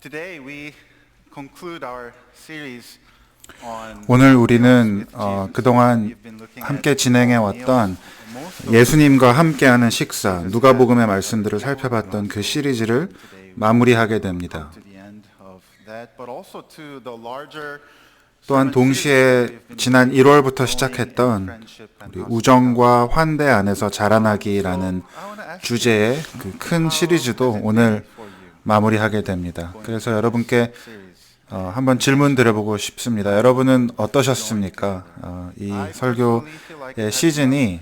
Today we conclude our series on 오늘 우리는 그동안 함께 진행해왔던 예수님과 함께하는 식사, 누가복음의 말씀들을 살펴봤던 그 시리즈를 마무리하게 됩니다. 또한 동시에 지난 1월부터 시작했던 우리 우정과 환대 안에서 자라나기라는 주제의 그 큰 시리즈도 오늘 마무리하게 됩니다. 그래서 여러분께 한번 질문 드려보고 싶습니다. 여러분은 어떠셨습니까? 이 설교의 시즌이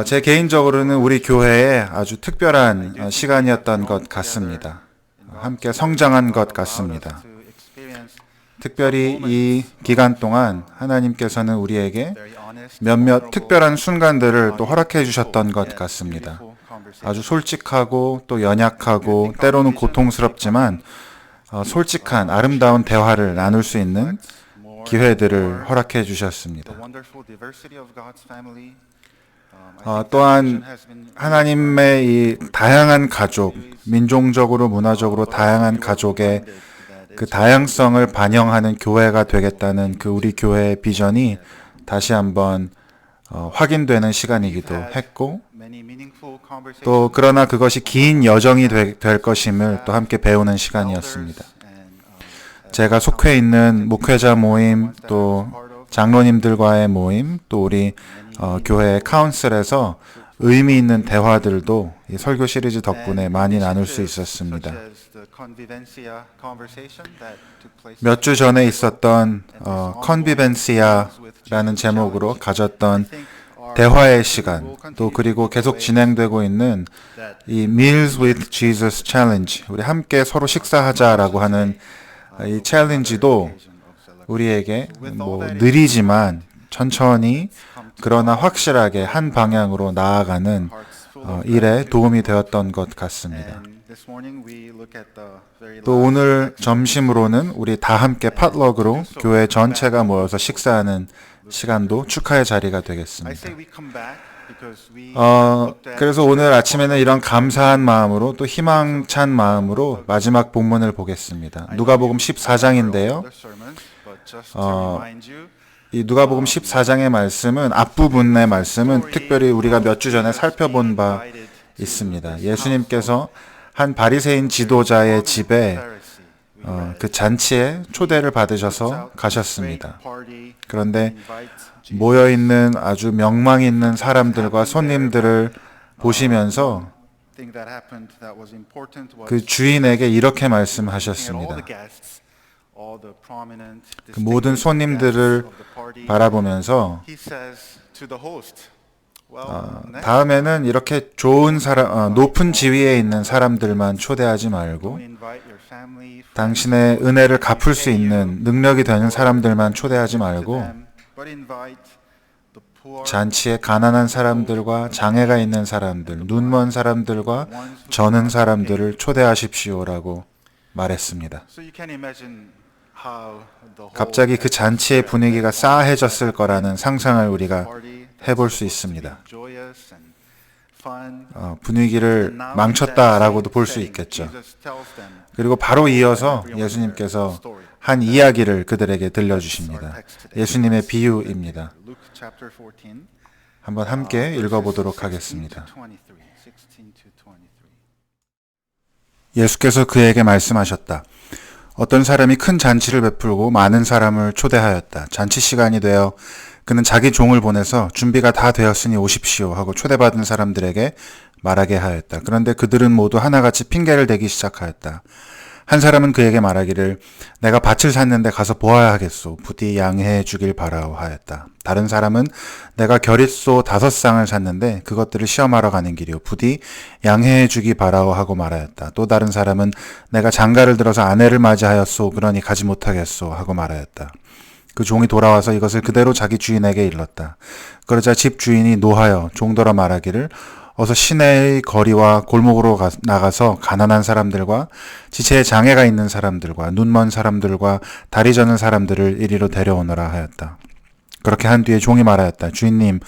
제 개인적으로는 우리 교회에 아주 특별한 시간이었던 것 같습니다. 함께 성장한 것 같습니다. 특별히 이 기간 동안 하나님께서는 우리에게 몇몇 특별한 순간들을 또 허락해 주셨던 것 같습니다. 아주 솔직하고 또 연약하고 때로는 고통스럽지만 솔직한 아름다운 대화를 나눌 수 있는 기회들을 허락해 주셨습니다. 또한 하나님의 이 다양한 가족, 민족적으로 문화적으로 다양한 가족의 그 다양성을 반영하는 교회가 되겠다는 그 우리 교회의 비전이 다시 한번 확인되는 시간이기도 했고, 또 그러나 그것이 긴 여정이 될 것임을 또 함께 배우는 시간이었습니다. 제가 속해 있는 목회자 모임, 또 장로님들과의 모임, 또 우리 교회 카운슬에서 의미 있는 대화들도 이 설교 시리즈 덕분에 많이 나눌 수 있었습니다. 몇 주 전에 있었던 컨비벤시아라는 제목으로 가졌던 대화의 시간, 또 그리고 계속 진행되고 있는 이 Meals with Jesus Challenge, 우리 함께 서로 식사하자라고 하는 이 챌린지도 우리에게 느리지만 천천히 그러나 확실하게 한 방향으로 나아가는 일에 도움이 되었던 것 같습니다. 또 오늘 점심으로는 우리 다 함께 팟럭으로 교회 전체가 모여서 식사하는 시간도 축하의 자리가 되겠습니다. 그래서 오늘 아침에는 이런 감사한 마음으로 또 희망찬 마음으로 마지막 본문을 보겠습니다. 누가복음 14장인데요. 이 누가복음 14장의 말씀은 앞부분의 말씀은 특별히 우리가 몇 주 전에 살펴본 바 있습니다. 예수님께서 한 바리새인 지도자의 집에 그 잔치에 초대를 받으셔서 가셨습니다. 그런데 모여있는 아주 명망 있는 사람들과 손님들을 보시면서 그 주인에게 이렇게 말씀하셨습니다. 그 모든 손님들을 바라보면서 다음에는 이렇게 좋은 사람, 높은 지위에 있는 사람들만 초대하지 말고 당신의 은혜를 갚을 수 있는 능력이 되는 사람들만 초대하지 말고 잔치에 가난한 사람들과 장애가 있는 사람들, 눈먼 사람들과 저는 사람들을 초대하십시오라고 말했습니다. 갑자기 그 잔치의 분위기가 싸해졌을 거라는 상상을 우리가 해볼 수 있습니다. 분위기를 망쳤다라고도 볼 수 있겠죠. 그리고 바로 이어서 예수님께서 한 이야기를 그들에게 들려주십니다. 예수님의 비유입니다. 한번 함께 읽어보도록 하겠습니다. 예수께서 그에게 말씀하셨다. 어떤 사람이 큰 잔치를 베풀고 많은 사람을 초대하였다. 잔치 시간이 되어 그는 자기 종을 보내서 준비가 다 되었으니 오십시오 하고 초대받은 사람들에게 말하게 하였다. 그런데 그들은 모두 하나같이 핑계를 대기 시작하였다. 한 사람은 그에게 말하기를 내가 밭을 샀는데 가서 보아야 하겠소. 부디 양해해 주길 바라오 하였다. 다른 사람은 내가 겨릿소 5쌍을 샀는데 그것들을 시험하러 가는 길이오. 부디 양해해 주기 바라오 하고 말하였다. 또 다른 사람은 내가 장가를 들어서 아내를 맞이하였소. 그러니 가지 못하겠소 하고 말하였다. 그 종이 돌아와서 이것을 그대로 자기 주인에게 일렀다. 그러자 집 주인이 노하여 종들아 말하기를 어서 시내의 거리와 골목으로 나가서 가난한 사람들과 지체에 장애가 있는 사람들과 눈먼 사람들과 다리 저는 사람들을 이리로 데려오너라 하였다. 그렇게 한 뒤에 종이 말하였다. 주인님,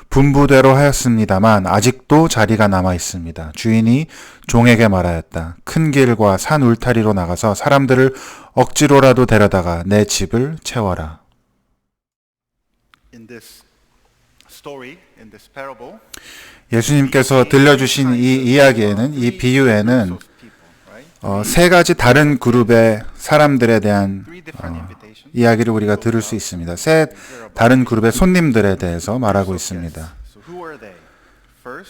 분부대로 하였습니다만 아직도 자리가 남아 있습니다. 주인이 종에게 말하였다. 큰 길과 산 울타리로 나가서 사람들을 억지로라도 데려다가 내 집을 채워라. In this story, in this parable, 예수님께서 들려주신 이 이야기에는, 이 비유에는 세 가지 다른 그룹의 사람들에 대한 이야기를 우리가 들을 수 있습니다. 세 다른 그룹의 손님들에 대해서 말하고 있습니다.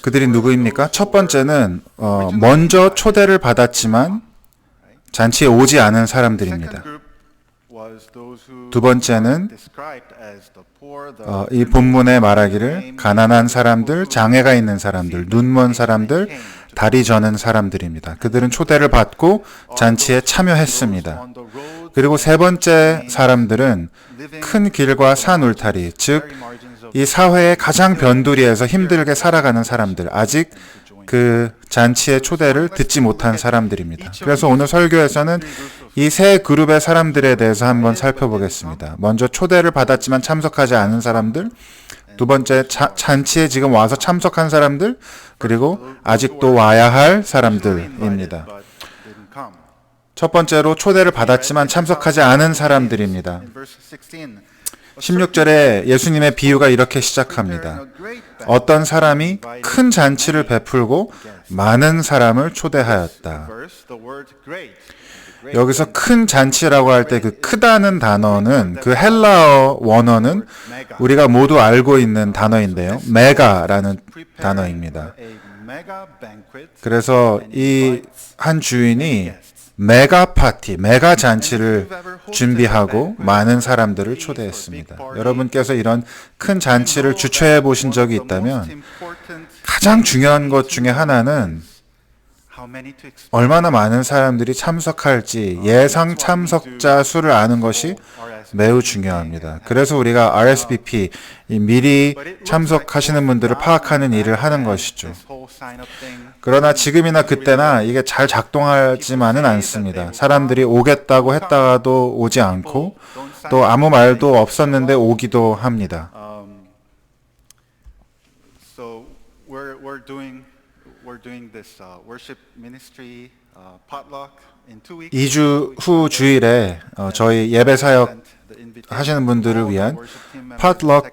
그들이 누구입니까? 첫 번째는 먼저 초대를 받았지만 잔치에 오지 않은 사람들입니다. 두 번째는 이 본문에 말하기를 가난한 사람들, 장애가 있는 사람들, 눈먼 사람들, 다리 저는 사람들입니다. 그들은 초대를 받고 잔치에 참여했습니다. 그리고 세 번째 사람들은 큰 길과 산 울타리, 즉 이 사회의 가장 변두리에서 힘들게 살아가는 사람들, 아직 그 잔치의 초대를 듣지 못한 사람들입니다. 그래서 오늘 설교에서는 이 세 그룹의 사람들에 대해서 한번 살펴보겠습니다. 먼저 초대를 받았지만 참석하지 않은 사람들, 두 번째 잔치에 지금 와서 참석한 사람들, 그리고 아직도 와야 할 사람들입니다. 첫 번째로 초대를 받았지만 참석하지 않은 사람들입니다. 16절에 예수님의 비유가 이렇게 시작합니다. 어떤 사람이 큰 잔치를 베풀고 많은 사람을 초대하였다. 여기서 큰 잔치라고 할 때 그 크다는 단어는 그 헬라어 원어는 우리가 모두 알고 있는 단어인데요. 메가라는 단어입니다. 그래서 이 한 주인이 메가 파티, 메가 잔치를 준비하고 많은 사람들을 초대했습니다. 여러분께서 이런 큰 잔치를 주최해 보신 적이 있다면 가장 중요한 것 중에 하나는 얼마나 많은 사람들이 참석할지 예상 참석자 수를 아는 것이 매우 중요합니다. 그래서 우리가 RSVP, 미리 참석하시는 분들을 파악하는 일을 하는 것이죠. 그러나 지금이나 그때나 이게 잘 작동하지만은 않습니다. 사람들이 오겠다고 했다가도 오지 않고 또 아무 말도 없었는데 오기도 합니다. We're doing this worship ministry potluck in 2 weeks. 2주 후 주일에 저희 예배 사역 하시는 분들을 위한 팟럭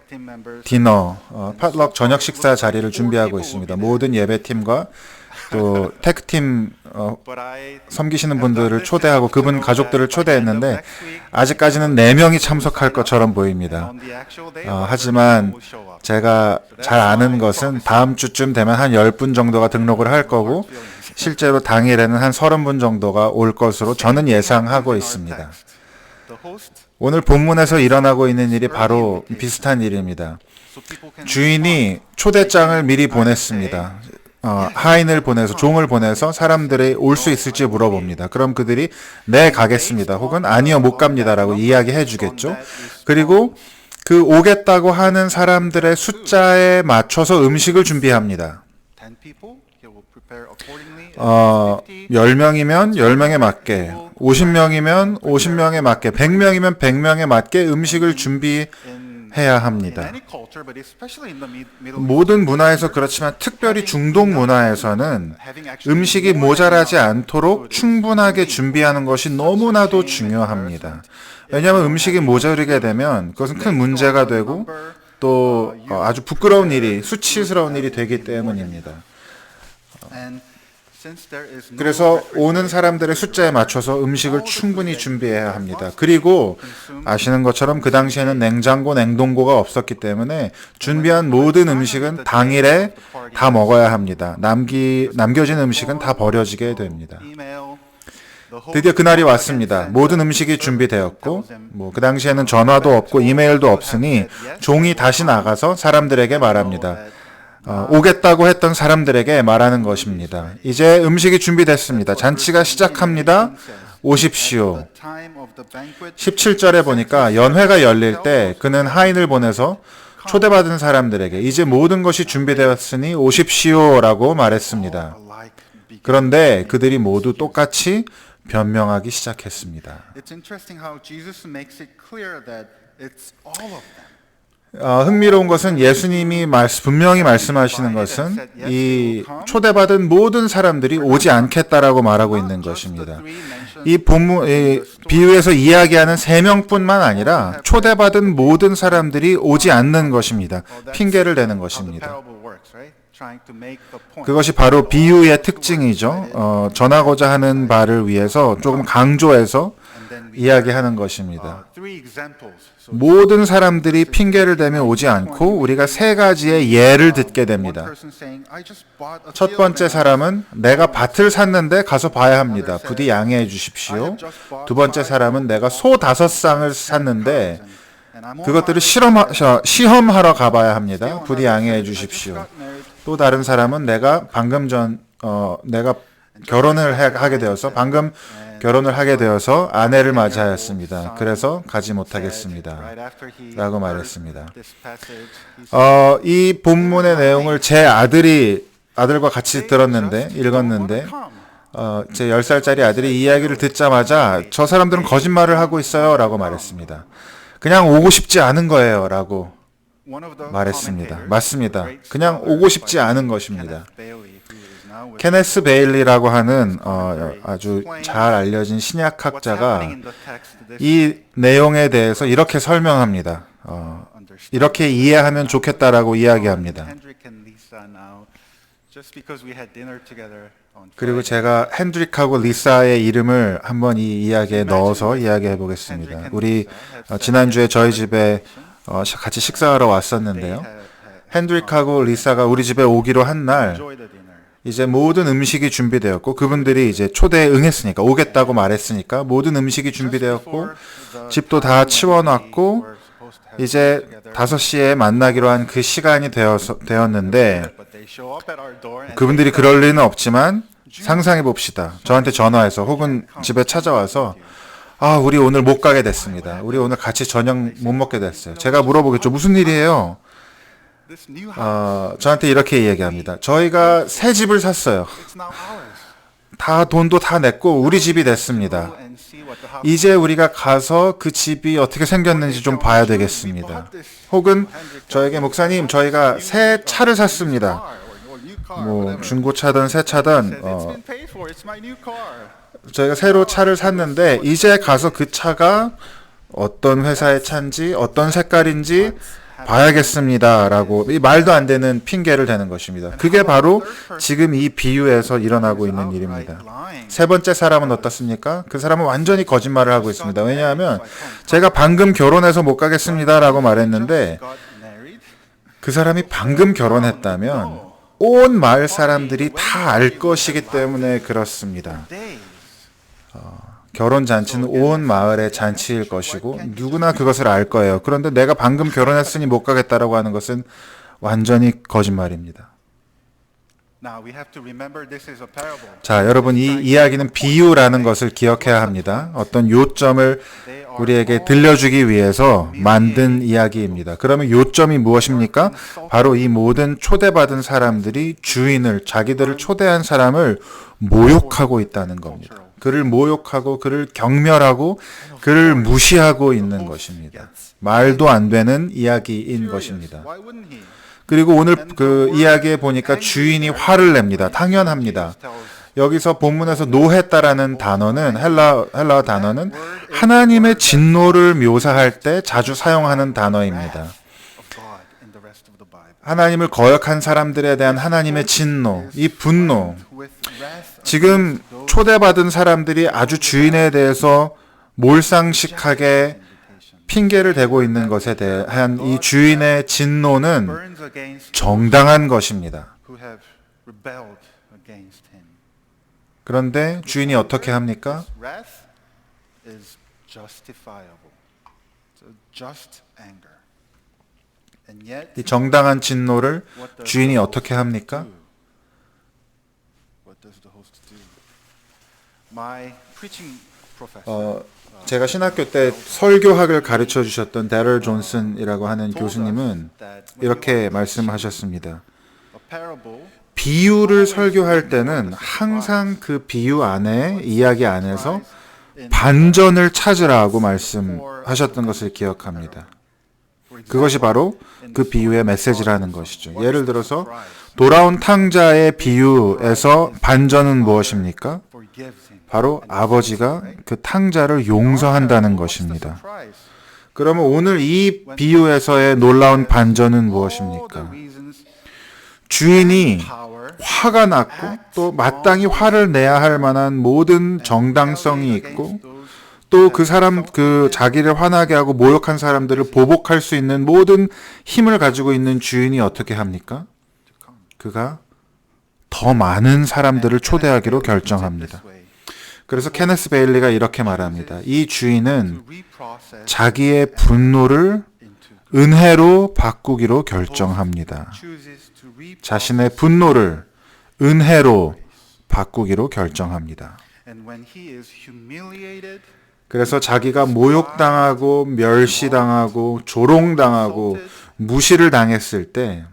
디너, 팟럭 저녁 식사 자리를 준비하고 있습니다. 모든 예배팀과 또 테크팀 섬기시는 분들을 초대하고 그분 가족들을 초대했는데 아직까지는 4명이 참석할 것처럼 보입니다. 하지만 제가 잘 아는 것은 다음 주쯤 되면 한 10분 정도가 등록을 할 거고 실제로 당일에는 한 30분 정도가 올 것으로 저는 예상하고 있습니다. 오늘 본문에서 일어나고 있는 일이 바로 비슷한 일입니다. 주인이 초대장을 미리 보냈습니다. 하인을 보내서 종을 보내서 사람들이 올 수 있을지 물어봅니다. 그럼 그들이 네 가겠습니다. 혹은 아니요 못 갑니다라고 이야기해 주겠죠. 그리고 그 오겠다고 하는 사람들의 숫자에 맞춰서 음식을 준비합니다. 10명이면 10명에 맞게, 50명이면 50명에 맞게, 100명이면 100명에 맞게 음식을 준비해야 합니다. 모든 문화에서 그렇지만 특별히 중동 문화에서는 음식이 모자라지 않도록 충분하게 준비하는 것이 너무나도 중요합니다. 왜냐하면 음식이 모자르게 되면 그것은 큰 문제가 되고 또 아주 부끄러운 일이, 수치스러운 일이 되기 때문입니다. 그래서 오는 사람들의 숫자에 맞춰서 음식을 충분히 준비해야 합니다. 그리고 아시는 것처럼 그 당시에는 냉장고, 냉동고가 없었기 때문에 준비한 모든 음식은 당일에 다 먹어야 합니다. 남겨진 음식은 다 버려지게 됩니다. 드디어 그날이 왔습니다. 모든 음식이 준비되었고 그 당시에는 전화도 없고 이메일도 없으니 종이 다시 나가서 사람들에게 말합니다. 오겠다고 했던 사람들에게 말하는 것입니다. 이제 음식이 준비됐습니다. 잔치가 시작합니다. 오십시오. 17절에 보니까 연회가 열릴 때 그는 하인을 보내서 초대받은 사람들에게 이제 모든 것이 준비되었으니 오십시오라고 말했습니다. 그런데 그들이 모두 똑같이 변명하기 시작했습니다. 흥미로운 것은 예수님이 분명히 말씀하시는 것은 이 초대받은 모든 사람들이 오지 않겠다라고 말하고 있는 것입니다. 이 비유에서 이야기하는 3명뿐만 아니라 초대받은 모든 사람들이 오지 않는 것입니다. 핑계를 대는 것입니다. 그것이 바로 비유의 특징이죠. 전하고자 하는 바를 위해서 조금 강조해서 이야기하는 것입니다. 모든 사람들이 핑계를 대며 오지 않고 우리가 3가지의 예를 듣게 됩니다. 첫 번째 사람은 내가 밭을 샀는데 가서 봐야 합니다. 부디 양해해 주십시오. 두 번째 사람은 내가 소 5쌍을 샀는데 그것들을 시험하러 가봐야 합니다. 부디 양해해 주십시오. 또 다른 사람은 내가 내가 결혼을 하게 되어서 아내를 맞이하였습니다. 그래서 가지 못하겠습니다. 라고 말했습니다. 이 본문의 내용을 제 아들과 같이 읽었는데, 제 10살짜리 아들이 이 이야기를 듣자마자 저 사람들은 거짓말을 하고 있어요. 라고 말했습니다. 그냥 오고 싶지 않은 거예요. 라고 말했습니다. 맞습니다. 그냥 오고 싶지 않은 것입니다. 케네스 베일리라고 하는 아주 잘 알려진 신약학자가 이 내용에 대해서 이렇게 설명합니다. 이렇게 이해하면 좋겠다라고 이야기합니다. 그리고 제가 핸드릭하고 리사의 이름을 한번 이 이야기에 넣어서 이야기해 보겠습니다. 우리 지난주에 저희 집에 같이 식사하러 왔었는데요. 핸드릭하고 리사가 우리 집에 오기로 한 날 이제 모든 음식이 준비되었고 그분들이 이제 초대에 응했으니까 오겠다고 말했으니까 모든 음식이 준비되었고 집도 다 치워놨고 이제 5시에 만나기로 한 그 시간이 되었는데 그분들이 그럴 리는 없지만 상상해 봅시다. 저한테 전화해서 혹은 집에 찾아와서 우리 오늘 못 가게 됐습니다. 우리 오늘 같이 저녁 못 먹게 됐어요. 제가 물어보겠죠. 무슨 일이에요? 저한테 이렇게 얘기합니다. 저희가 새 집을 샀어요. 돈도 다 냈고 우리 집이 됐습니다. 이제 우리가 가서 그 집이 어떻게 생겼는지 좀 봐야 되겠습니다. 혹은 저에게 목사님 저희가 새 차를 샀습니다. 중고차든 새 차든 저희가 새로 차를 샀는데 이제 가서 그 차가 어떤 회사의 차인지 어떤 색깔인지 봐야겠습니다. 라고 이 말도 안 되는 핑계를 대는 것입니다. 그게 바로 지금 이 비유에서 일어나고 있는 일입니다. 세 번째 사람은 어떻습니까? 그 사람은 완전히 거짓말을 하고 있습니다. 왜냐하면 제가 방금 결혼해서 못 가겠습니다. 라고 말했는데 그 사람이 방금 결혼했다면 온 마을 사람들이 다 알 것이기 때문에 그렇습니다. 결혼 잔치는 온 마을의 잔치일 것이고 누구나 그것을 알 거예요. 그런데 내가 방금 결혼했으니 못 가겠다라고 하는 것은 완전히 거짓말입니다. 자, 여러분 이 이야기는 비유라는 것을 기억해야 합니다. 어떤 요점을 우리에게 들려주기 위해서 만든 이야기입니다. 그러면 요점이 무엇입니까? 바로 이 모든 초대받은 사람들이 자기들을 초대한 사람을 모욕하고 있다는 겁니다. 그를 모욕하고 그를 경멸하고 그를 무시하고 있는 것입니다. 말도 안 되는 이야기인 것입니다. 그리고 오늘 그 이야기에 보니까 주인이 화를 냅니다. 당연합니다. 여기서 본문에서 노했다라는 단어는 헬라어 단어는 하나님의 진노를 묘사할 때 자주 사용하는 단어입니다. 하나님을 거역한 사람들에 대한 하나님의 진노, 이 분노. 지금 초대받은 사람들이 아주 주인에 대해서 몰상식하게 핑계를 대고 있는 것에 대한 이 주인의 진노는 정당한 것입니다. 그런데 주인이 어떻게 합니까? 이 정당한 진노를 주인이 어떻게 합니까? 제가 신학교 때 설교학을 가르쳐 주셨던 데럴 존슨이라고 하는 교수님은 이렇게 말씀하셨습니다. 비유를 설교할 때는 항상 그 비유 안에, 이야기 안에서 반전을 찾으라고 말씀하셨던 것을 기억합니다. 그것이 바로 그 비유의 메시지라는 것이죠. 예를 들어서 돌아온 탕자의 비유에서 반전은 무엇입니까? 바로 아버지가 그 탕자를 용서한다는 것입니다. 그러면 오늘 이 비유에서의 놀라운 반전은 무엇입니까? 주인이 화가 났고 또 마땅히 화를 내야 할 만한 모든 정당성이 있고 또 그 사람, 그 자기를 화나게 하고 모욕한 사람들을 보복할 수 있는 모든 힘을 가지고 있는 주인이 어떻게 합니까? 그가 더 많은 사람들을 초대하기로 결정합니다. 그래서 케네스 베일리가 이렇게 말합니다. 이 주인은 자기의 분노를 은혜로 바꾸기로 결정합니다. 자신의 분노를 은혜로 바꾸기로 결정합니다. 그래서 자기가 모욕당하고 멸시당하고 조롱당하고 무시를 당했을 때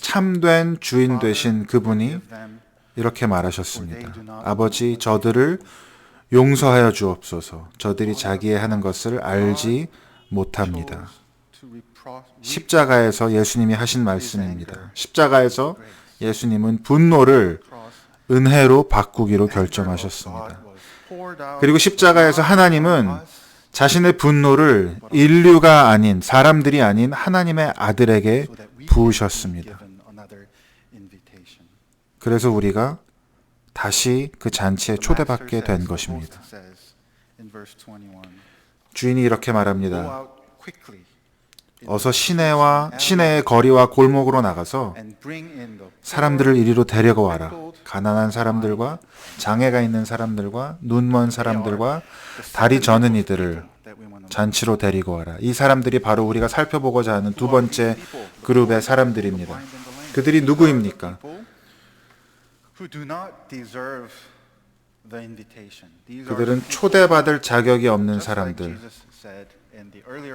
참된 주인 되신 그분이 이렇게 말하셨습니다. 아버지, 저들을 용서하여 주옵소서. 저들이 자기의 하는 것을 알지 못합니다. 십자가에서 예수님이 하신 말씀입니다. 십자가에서 예수님은 분노를 은혜로 바꾸기로 결정하셨습니다. 그리고 십자가에서 하나님은 자신의 분노를 인류가 아닌, 사람들이 아닌 하나님의 아들에게 부으셨습니다. 그래서 우리가 다시 그 잔치에 초대받게 된 것입니다. 주인이 이렇게 말합니다. 어서 시내의 거리와 골목으로 나가서 사람들을 이리로 데려가 와라. 가난한 사람들과 장애가 있는 사람들과 눈먼 사람들과 다리 저는 이들을 잔치로 데리고 와라. 이 사람들이 바로 우리가 살펴보고자 하는 두 번째 그룹의 사람들입니다. 그들이 누구입니까? 그들은 초대받을 자격이 없는 사람들,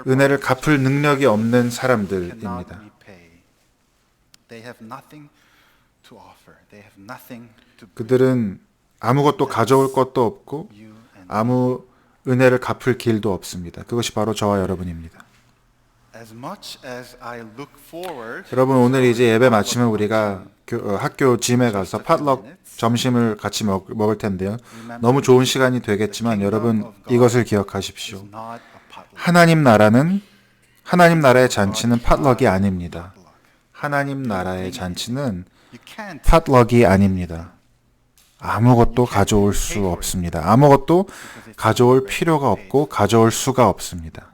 은혜를 갚을 능력이 없는 사람들입니다. 그들은 아무것도 가져올 것도 없고 아무 은혜를 갚을 길도 없습니다. 그것이 바로 저와 여러분입니다. 여러분, 오늘 이제 예배 마치면 우리가 학교 짐에 가서 팟럭 점심을 같이 먹을 텐데요. 너무 좋은 시간이 되겠지만 여러분, 이것을 기억하십시오. 하나님 나라의 잔치는 팟럭이 아닙니다. 하나님 나라의 잔치는 팟럭이 아닙니다. 아무것도 가져올 수 없습니다. 아무것도 가져올 필요가 없고 가져올 수가 없습니다.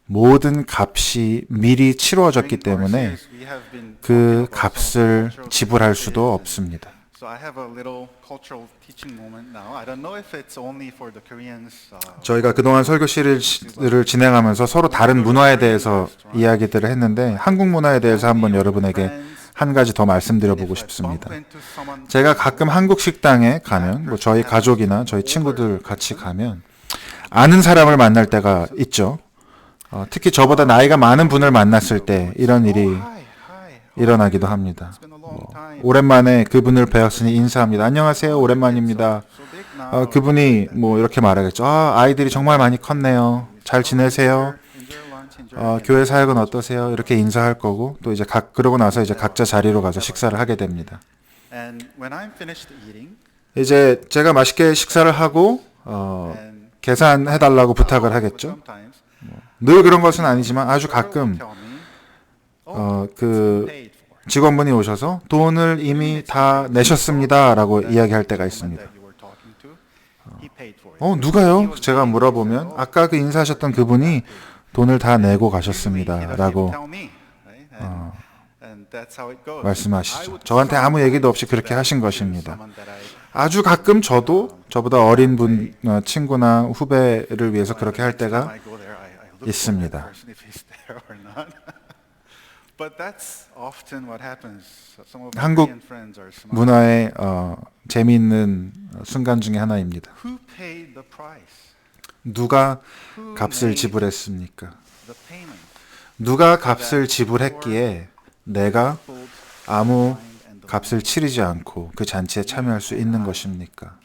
모든 값이 미리 치루어졌기 때문에 그 값을 지불할 수도 없습니다. 저희가 그동안 설교 시리즈를 진행하면서 서로 다른 문화에 대해서 이야기들을 했는데 한국 문화에 대해서 한번 여러분에게 한 가지 더 말씀드려보고 싶습니다. 제가 가끔 한국 식당에 가면 저희 가족이나 저희 친구들 같이 가면 아는 사람을 만날 때가 있죠. 특히 저보다 나이가 많은 분을 만났을 때 이런 일이 일어나기도 합니다. 오랜만에 그분을 뵈었으니 인사합니다. 안녕하세요. 오랜만입니다. 그분이 이렇게 말하겠죠. 아이들이 정말 많이 컸네요. 잘 지내세요? 교회 사역은 어떠세요? 이렇게 인사할 거고 또 이제 그러고 나서 이제 각자 자리로 가서 식사를 하게 됩니다. 이제 제가 맛있게 식사를 하고 계산해달라고 부탁을 하겠죠. 늘 그런 것은 아니지만 아주 가끔 그 직원분이 오셔서 돈을 이미 다 내셨습니다라고 이야기할 때가 있습니다. 누가요? 제가 물어보면 아까 그 인사하셨던 그분이 돈을 다 내고 가셨습니다라고 말씀하시죠. 저한테 아무 얘기도 없이 그렇게 하신 것입니다. 아주 가끔 저도 저보다 어린 분, 친구나 후배를 위해서 그렇게 할 때가 있습니다. 한국 문화의 재미있는 순간 중에 하나입니다. 누가 값을 지불했습니까? 누가 값을 지불했기에 내가 아무 값을 치르지 않고 그 잔치에 참여할 수 있는 것입니까?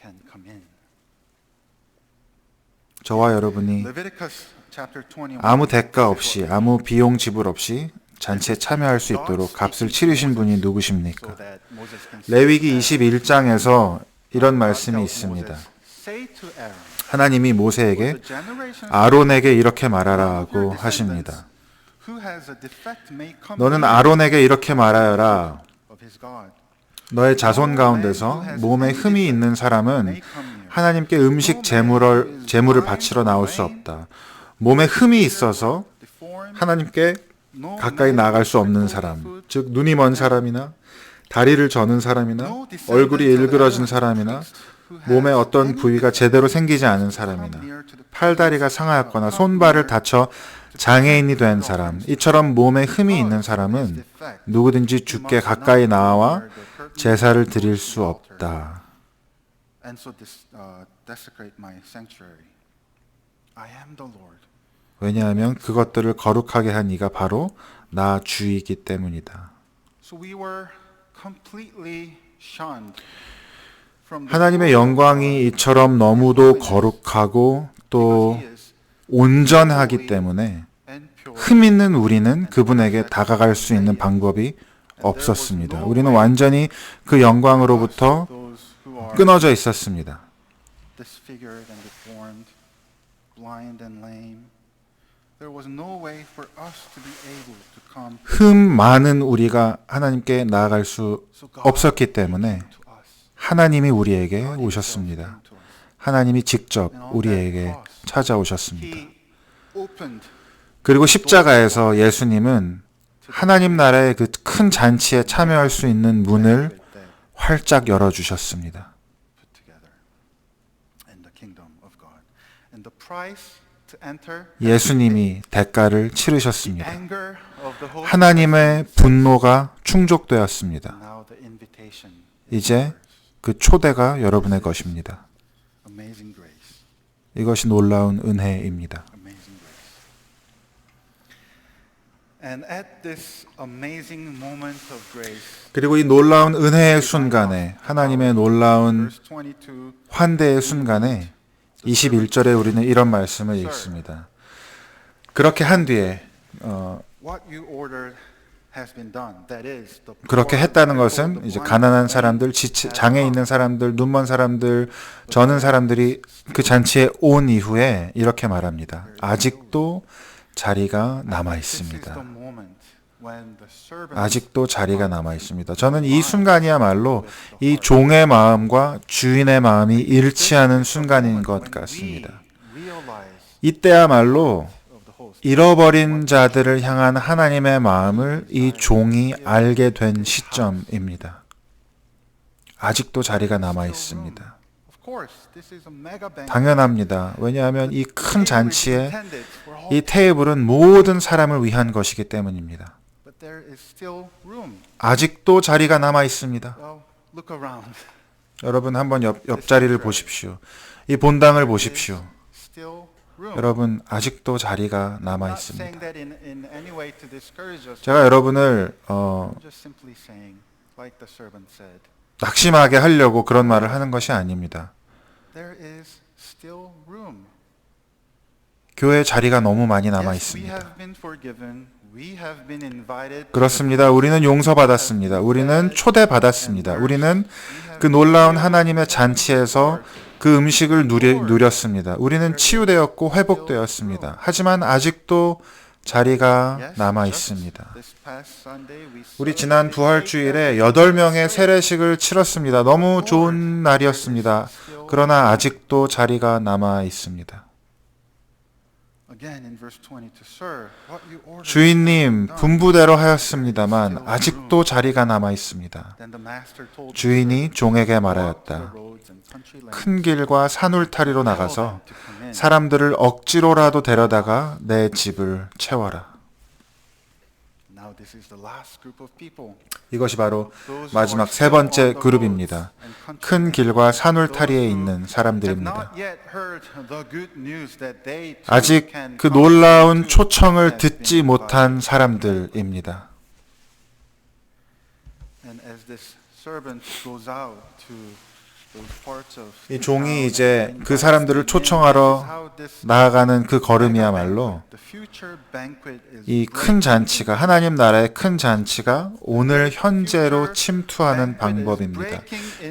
저와 여러분이 Leviticus chapter 21. 아무 대가 없이, 아무 비용 지불 없이 잔치에 참여할 수 있도록 값을 치르신 분이 누구십니까? So that Moses can say 레위기 that 21장에서 이런 God 말씀이 tells 있습니다. Moses, Say to Aaron, 하나님이 for 모세에게 the generations 아론에게 이렇게 of 말하라고 your 하십니다. descendants who has a defect may come 너는 near 아론에게 이렇게 말하여라. of his God. 너의 자손 가운데서 몸에 흠이 있는 사람은 하나님께 음식 제물을 바치러 나올 수 없다. 몸에 흠이 있어서 하나님께 가까이 나아갈 수 없는 사람, 즉 눈이 먼 사람이나 다리를 저는 사람이나 얼굴이 일그러진 사람이나 몸에 어떤 부위가 제대로 생기지 않은 사람이나 팔다리가 상하였거나 손발을 다쳐 장애인이 된 사람, 이처럼 몸에 흠이 있는 사람은 누구든지 주께 가까이 나와 제사를 드릴 수 없다. And so desecrate my sanctuary. I am the Lord. 왜냐하면 그것들을 거룩하게 한 이가 바로 나 주이기 때문이다. So we were completely shunned from the 하나님의 영광이 이처럼 너무도 거룩하고 또 He is 온전하기 때문에 and pure. 흠 있는 우리는 그분에게 다가갈 수 있는 방법이 없었습니다. 우리는 완전히 그 영광으로부터 Those who are 끊어져 있었습니다. disfigured and deformed, blind and lame. There was no way for us to be able to come. 흠 많은 우리가 하나님께 나아갈 수 So God 없었기 때문에 came to us. 하나님이 우리에게 God himself 오셨습니다. came to us. 하나님이 직접 우리에게 찾아오셨습니다. He opened 그리고 십자가에서 예수님은 하나님 나라의 그 큰 잔치에 참여할 수 있는 문을 that 활짝 열어주셨습니다. put together in the kingdom of God. And the price to enter 예수님이 대가를 the 치르셨습니다. anger of the Holy 하나님의 분노가 충족되었습니다. Now the invitation. 이제 그 초대가 여러분의 것입니다. Amazing grace. 이것이 놀라운 은혜입니다. Amazing grace. And at this amazing moment of grace, 그리고 이 놀라운 은혜의 순간에, 하나님의 놀라운 verse 22, 환대의 순간에 21절에 우리는 이런 말씀을 읽습니다. 그렇게 한 뒤에 what you ordered has been done. That is the 그렇게 poor, 했다는 the 것은 old, the 이제 blind, 가난한 the 사람들, lame, 장애 있는 사람들, 눈먼 사람들, 저는 사람들이 그 잔치에 온 이후에 이렇게 말합니다. 아직도 자리가 남아 This is the 있습니다. moment when the servants 아직도 자리가 남아 있습니다. 저는 이 순간이야말로 이 종의 마음과 주인의 마음이 일치하는 순간인 것 같습니다. realize 이때야말로 of the host. 잃어버린 자들을 향한 하나님의 마음을 이 종이 알게 된 시점입니다. 아직도 자리가 남아 있습니다. Of course, this is a mega banquet. 당연합니다. 왜냐하면 이 큰 잔치에 Intended for all, 이 테이블은 모든 사람을 위한 것이기 때문입니다. but there is still room. 아직도 자리가 남아 있습니다. Well, look around. 여러분 한번 옆자리를 보십시오. 이 본당을 보십시오. Still room. 여러분 아직도 자리가 남아 I'm not 있습니다. saying that in any way to discourage us. 제가 여러분을 I'm just simply saying, like the servant said, 낙심하게 하려고 그런 말을 하는 것이 아닙니다. there is still room. 교회 자리가 너무 많이 남아 Yes, we 있습니다. have been forgiven. We have been invited. 그렇습니다. 우리는 용서받았습니다. 우리는 초대받았습니다. 우리는 그 놀라운 하나님의 잔치에서 그 음식을 누렸습니다. 우리는 치유되었고 회복되었습니다. 하지만 아직도 자리가 남아 있습니다. 우리 지난 부활주일에 8명의 세례식을 치렀습니다. 너무 좋은 날이었습니다. 그러나 아직도 자리가 남아 있습니다. 주인님, 분부대로 하였습니다만 아직도 자리가 남아 있습니다. 주인이 종에게 말하였다. 큰 길과 산울타리로 나가서 사람들을 억지로라도 데려다가 내 집을 채워라. 이것이 바로 마지막 세 번째 그룹입니다. 큰 길과 산울타리에 있는 사람들입니다. 아직 그 놀라운 초청을 듣지 못한 사람들입니다. 이 종이 이제 그 사람들을 초청하러 나아가는 그 걸음이야말로 이 큰 잔치가, 하나님 나라의 큰 잔치가 오늘 현재로 침투하는 방법입니다.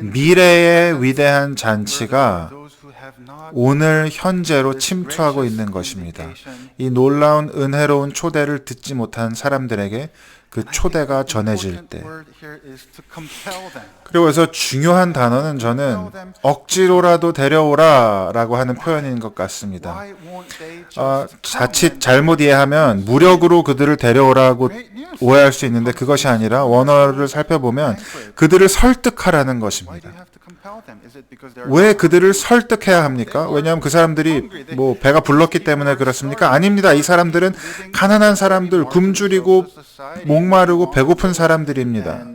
미래의 위대한 잔치가 오늘 현재로 침투하고 있는 것입니다. 이 놀라운 은혜로운 초대를 듣지 못한 사람들에게 그 초대가 전해질 때. 그리고 그래서 중요한 단어는 저는 억지로라도 데려오라 라고 하는 표현인 것 같습니다. 자칫 잘못 이해하면 무력으로 그들을 데려오라고 오해할 수 있는데 그것이 아니라 원어를 살펴보면 그들을 설득하라는 것입니다. 왜 그들을 설득해야 합니까? 왜냐하면 그 사람들이 뭐 배가 불렀기 때문에 그렇습니까? 아닙니다. 이 사람들은 가난한 사람들, 굶주리고 목마르고 배고픈 사람들입니다.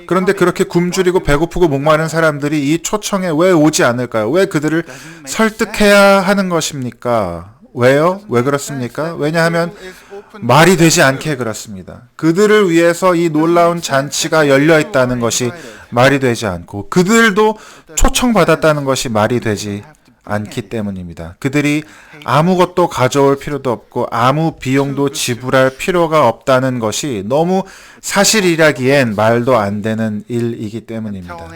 그런데 그렇게 굶주리고 배고프고 목마른 사람들이 이 초청에 왜 오지 않을까요? 왜 그들을 설득해야 하는 것입니까? 왜요? 왜 그렇습니까? 왜냐하면 말이 되지 않게 그렇습니다. 그들을 위해서 이 놀라운 잔치가 열려 있다는 것이 말이 되지 않고 그들도 초청받았다는 것이 말이 되지 않기 때문입니다. 그들이 아무것도 가져올 필요도 없고 아무 비용도 지불할 필요가 없다는 것이 너무 사실이라기엔 말도 안 되는 일이기 때문입니다.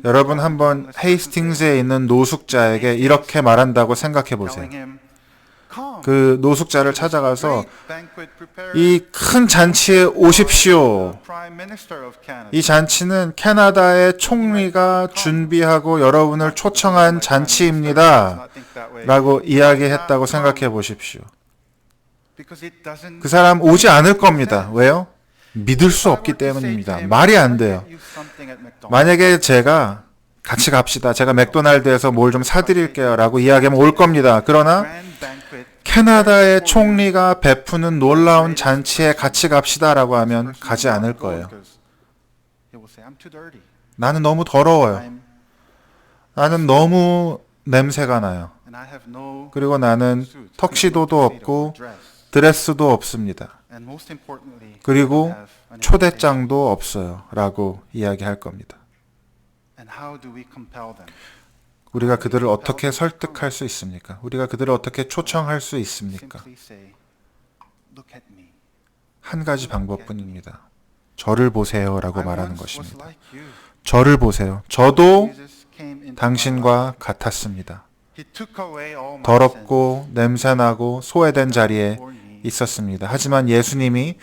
여러분 한번 헤이스팅스에 있는 노숙자에게 이렇게 말한다고 생각해 보세요. 그 노숙자를 찾아가서 이 큰 잔치에 오십시오. 이 잔치는 캐나다의 총리가 준비하고 여러분을 초청한 잔치입니다. 라고 이야기했다고 생각해 보십시오. 그 사람 오지 않을 겁니다. 왜요? 믿을 수 없기 때문입니다. 말이 안 돼요. 만약에 제가 같이 갑시다. 제가 맥도날드에서 뭘 좀 사드릴게요. 라고 이야기하면 올 겁니다. 그러나 캐나다의 총리가 베푸는 놀라운 잔치에 같이 갑시다. 라고 하면 가지 않을 거예요. 나는 너무 더러워요. 나는 너무 냄새가 나요. 그리고 나는 턱시도도 없고 드레스도 없습니다. 그리고 초대장도 없어요. 라고 이야기할 겁니다. 우리가 그들을 어떻게 설득할 수 있습니까? 우리가 그들을 어떻게 초청할 수 있습니까? 한 가지 방법뿐입니다. 저를 보세요 라고 말하는 것입니다. 저를 보세요. 저도 당신과 같았습니다. 더럽고 냄새나고 소외된 자리에 있었습니다. 하지만 예수님이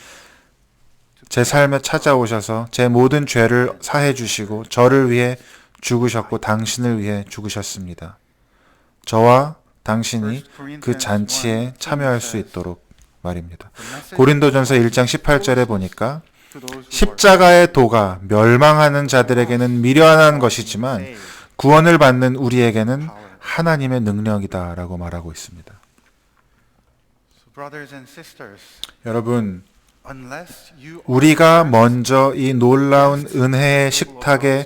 제 삶에 찾아오셔서 제 모든 죄를 사해 주시고 저를 위해 죽으셨고 당신을 위해 죽으셨습니다. 저와 당신이 그 잔치에 참여할 수 있도록 말입니다. 고린도전서 1장 18절에 보니까 십자가의 도가 멸망하는 자들에게는 미련한 것이지만 구원을 받는 우리에게는 하나님의 능력이다라고 말하고 있습니다. 여러분, 우리가 먼저 이 놀라운 은혜의 식탁에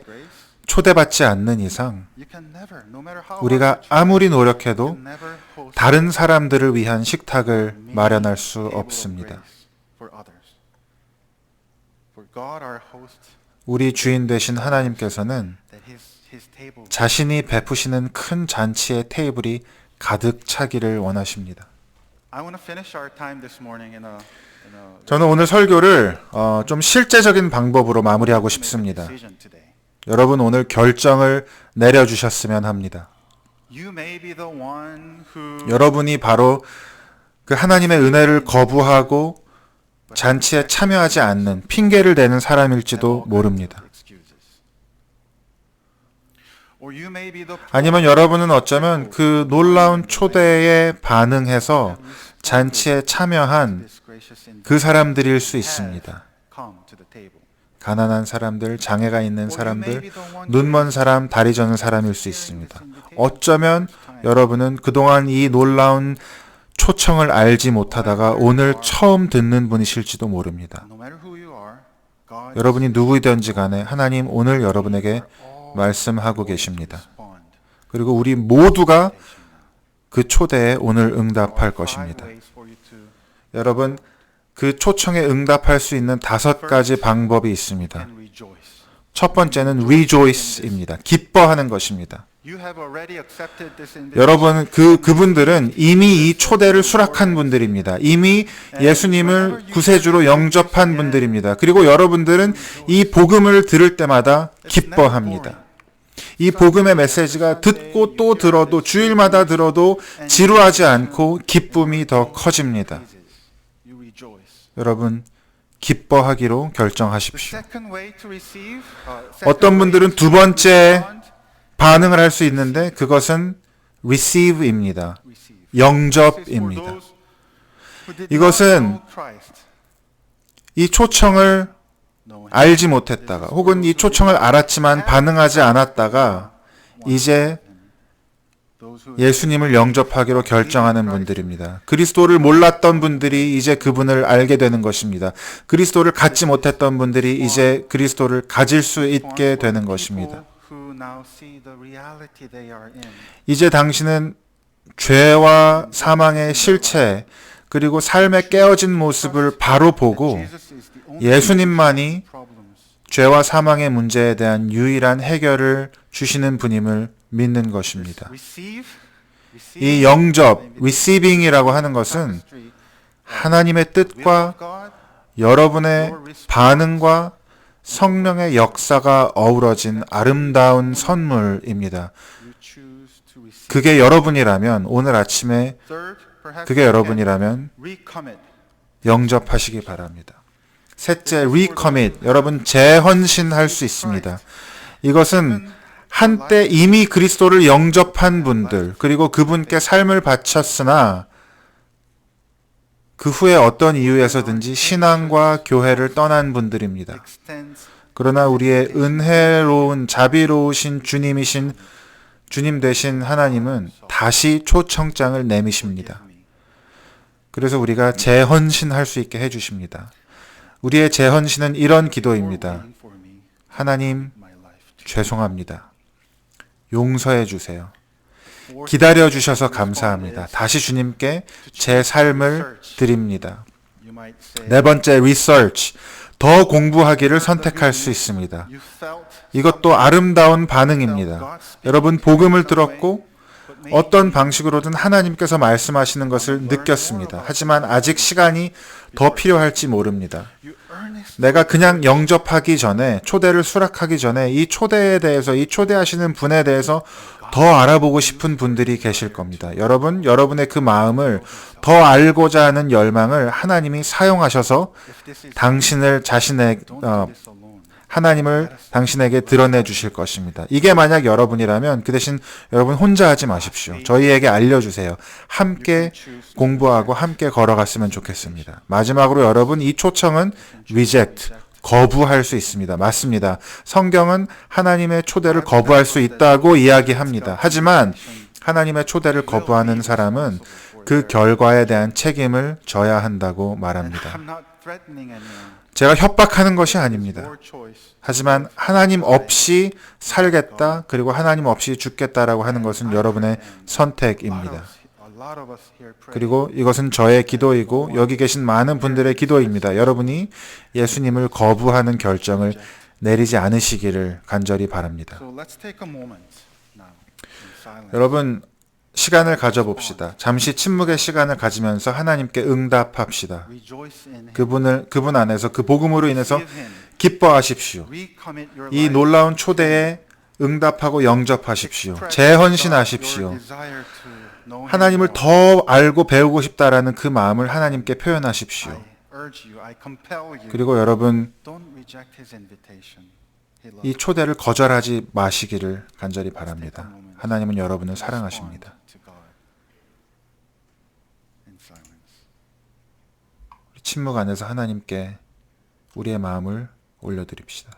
초대받지 않는 이상 우리가 아무리 노력해도 다른 사람들을 위한 식탁을 마련할 수 없습니다. 우리 주인 되신 하나님께서는 자신이 베푸시는 큰 잔치의 테이블이 가득 차기를 원하십니다. 저는 오늘 설교를 좀 실제적인 방법으로 마무리하고 싶습니다. 여러분 오늘 결정을 내려주셨으면 합니다. 여러분이 바로 그 하나님의 은혜를 거부하고 잔치에 참여하지 않는 핑계를 대는 사람일지도 모릅니다. 아니면 여러분은 어쩌면 그 놀라운 초대에 반응해서 잔치에 참여한 그 사람들일 수 있습니다. 가난한 사람들, 장애가 있는 사람들, 눈먼 사람, 다리 저는 사람일 수 있습니다. 어쩌면 여러분은 그동안 이 놀라운 초청을 알지 못하다가 오늘 처음 듣는 분이실지도 모릅니다. 여러분이 누구이든지 간에 하나님 오늘 여러분에게 말씀하고 계십니다. 그리고 우리 모두가 그 초대에 오늘 응답할 것입니다. 여러분, 그 초청에 응답할 수 있는 5가지 방법이 있습니다. and rejoice. 첫 번째는 rejoice입니다. 기뻐하는 것입니다. You have already accepted this invitation. 여러분, 그분들은 이미 이 초대를 수락한 분들입니다. 이미 예수님을 구세주로 영접한 분들입니다. 그리고 여러분들은 이 복음을 들을 때마다 기뻐합니다. 이 복음의 메시지가 듣고 또 들어도 주일마다 들어도 지루하지 않고 기쁨이 더 커집니다. You rejoice. 여러분, 기뻐하기로 The 결정하십시오. second way to receive, 어떤 분들은 두 번째 반응을 할 수 있는데 그것은 receive입니다. 영접입니다. 이것은 이 초청을 알지 못했다가 혹은 이 초청을 알았지만 반응하지 않았다가 이제 예수님을 영접하기로 결정하는 분들입니다. 그리스도를 몰랐던 분들이 이제 그분을 알게 되는 것입니다. 그리스도를 갖지 못했던 분들이 이제 그리스도를 가질 수 있게 되는 것입니다. 이제 당신은 죄와 사망의 실체 그리고 삶의 깨어진 모습을 바로 보고 예수님만이 죄와 사망의 문제에 대한 유일한 해결을 주시는 분임을 믿는 것입니다. 이 영접, receiving이라고 하는 것은 하나님의 뜻과 여러분의 반응과 성령의 역사가 어우러진 아름다운 선물입니다. 그게 여러분이라면 오늘 아침에 그게 여러분이라면 영접하시기 바랍니다. 셋째, recommit. 여러분 재헌신할 수 있습니다. 이것은 한때 이미 그리스도를 영접한 분들 그리고 그분께 삶을 바쳤으나 그 후에 어떤 이유에서든지 신앙과 교회를 떠난 분들입니다. 그러나 우리의 은혜로운 자비로우신 주님 되신 하나님은 다시 초청장을 내미십니다. 그래서 우리가 재헌신할 수 있게 해주십니다. 우리의 재헌신은 이런 기도입니다. 하나님, 죄송합니다. 용서해 주세요. 기다려 주셔서 감사합니다. 다시 주님께 제 삶을 드립니다. 네 번째, research. 더 공부하기를 선택할 수 있습니다. 이것도 아름다운 반응입니다. 여러분, 복음을 들었고 어떤 방식으로든 하나님께서 말씀하시는 것을 느꼈습니다. 하지만 아직 시간이 더 필요할지 모릅니다. 내가 그냥 영접하기 전에, 초대를 수락하기 전에 이 초대에 대해서, 이 초대하시는 분에 대해서 더 알아보고 싶은 분들이 계실 겁니다. 여러분, 여러분의 그 마음을 더 알고자 하는 열망을 하나님이 사용하셔서 하나님을 당신에게 드러내 주실 것입니다. 이게 만약 여러분이라면 그 대신 여러분 혼자 하지 마십시오. 저희에게 알려주세요. 함께 공부하고 함께 걸어갔으면 좋겠습니다. 마지막으로 여러분, 이 초청은 reject, 거부할 수 있습니다. 맞습니다. 성경은 하나님의 초대를 거부할 수 있다고 이야기합니다. 하지만 하나님의 초대를 거부하는 사람은 그 결과에 대한 책임을 져야 한다고 말합니다. 제가 협박하는 것이 아닙니다. 하지만 하나님 없이 살겠다, 그리고 하나님 없이 죽겠다라고 하는 것은 여러분의 선택입니다. 그리고 이것은 저의 기도이고 여기 계신 많은 분들의 기도입니다. 여러분이 예수님을 거부하는 결정을 내리지 않으시기를 간절히 바랍니다. 여러분, 시간을 가져봅시다. 잠시 침묵의 시간을 가지면서 하나님께 응답합시다. 그분 안에서, 그 복음으로 인해서 기뻐하십시오. 이 놀라운 초대에 응답하고 영접하십시오. 재헌신하십시오. 하나님을 더 알고 배우고 싶다라는 그 마음을 하나님께 표현하십시오. 그리고 여러분, 이 초대를 거절하지 마시기를 간절히 바랍니다. 하나님은 여러분을 사랑하십니다. 침묵 안에서 하나님께 우리의 마음을 올려드립시다.